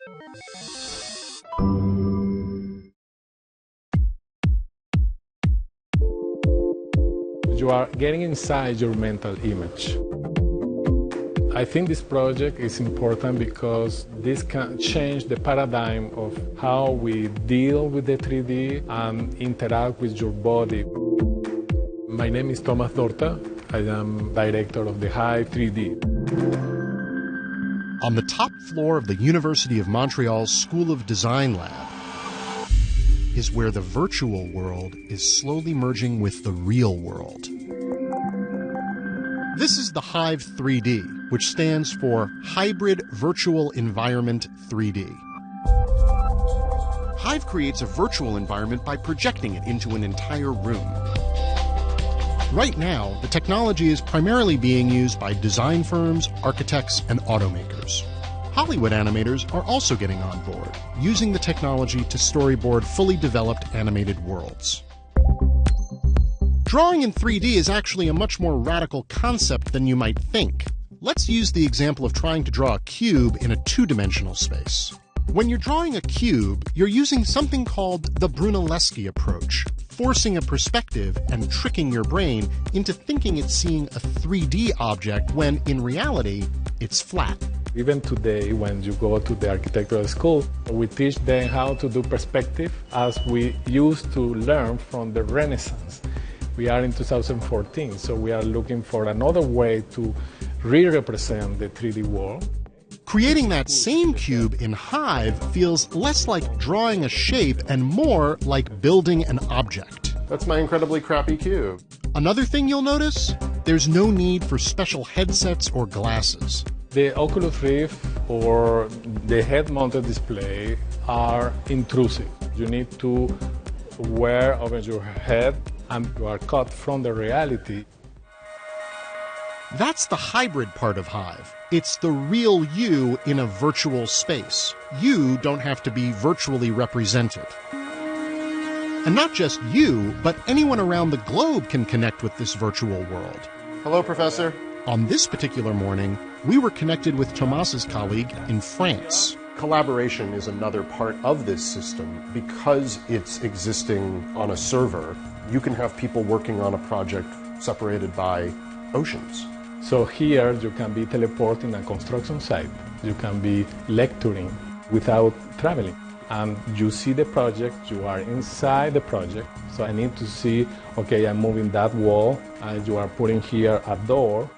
You are getting inside your mental image. I think this project is important because this can change the paradigm of how we deal with the 3D and interact with your body. My name is Thomas Dorta. I am director of the Hyve 3D. On the top floor of the University of Montreal's School of Design lab is where the virtual world is slowly merging with the real world. This is the Hyve 3D, which stands for Hybrid Virtual Environment 3D. Hyve creates a virtual environment by projecting it into an entire room. Right now, the technology is primarily being used by design firms, architects, and automakers. Hollywood animators are also getting on board, using the technology to storyboard fully developed animated worlds. Drawing in 3D is actually a much more radical concept than you might think. Let's use the example of trying to draw a cube in a two-dimensional space. When you're drawing a cube, you're using something called the Brunelleschi approach, forcing a perspective and tricking your brain into thinking it's seeing a 3D object when, in reality, it's flat. Even today, when you go to the architectural school, we teach them how to do perspective as we used to learn from the Renaissance. We are in 2014, so we are looking for another way to re-represent the 3D world. Creating that same cube in Hyve feels less like drawing a shape and more like building an object. That's my incredibly crappy cube. Another thing you'll notice? There's no need for special headsets or glasses. The Oculus Rift or the head-mounted display are intrusive. You need to wear over your head and you are cut from the reality. That's the hybrid part of Hyve. It's the real you in a virtual space. You don't have to be virtually represented. And not just you, but anyone around the globe can connect with this virtual world. Hello, Professor. On this particular morning, we were connected with Thomas's colleague in France. Collaboration is another part of this system. Because it's existing on a server, you can have people working on a project separated by oceans. So here you can be teleporting a construction site. You can be lecturing without traveling. And you see the project, you are inside the project. So I need to see, okay, I'm moving that wall, and you are putting here a door.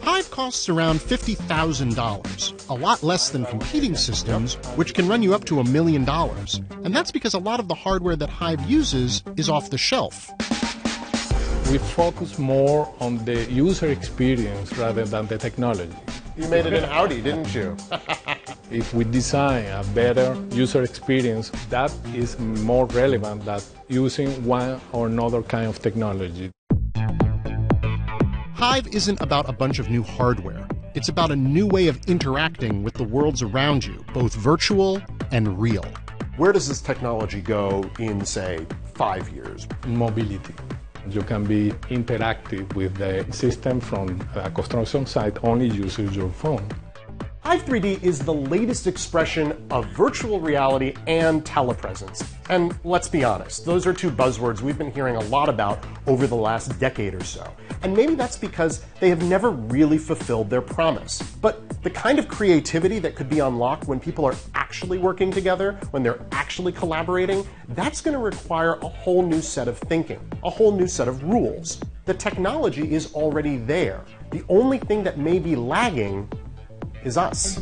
Hyve costs around $50,000, a lot less than competing systems, which can run you up to $1 million. And that's because a lot of the hardware that Hyve uses is off the shelf. We focus more on the user experience rather than the technology. You made it in Audi, didn't you? If we design a better user experience, that is more relevant than using one or another kind of technology. Hyve isn't about a bunch of new hardware. It's about a new way of interacting with the worlds around you, both virtual and real. Where does this technology go in, say, 5 years? Mobility. You can be interactive with the system from a construction site only using your phone. Hyve 3D is the latest expression of virtual reality and telepresence. And let's be honest, those are two buzzwords we've been hearing a lot about over the last decade or so. And maybe that's because they have never really fulfilled their promise. But the kind of creativity that could be unlocked when people are actually working together, when they're actually collaborating, that's going to require a whole new set of thinking, a whole new set of rules. The technology is already there. The only thing that may be lagging is us.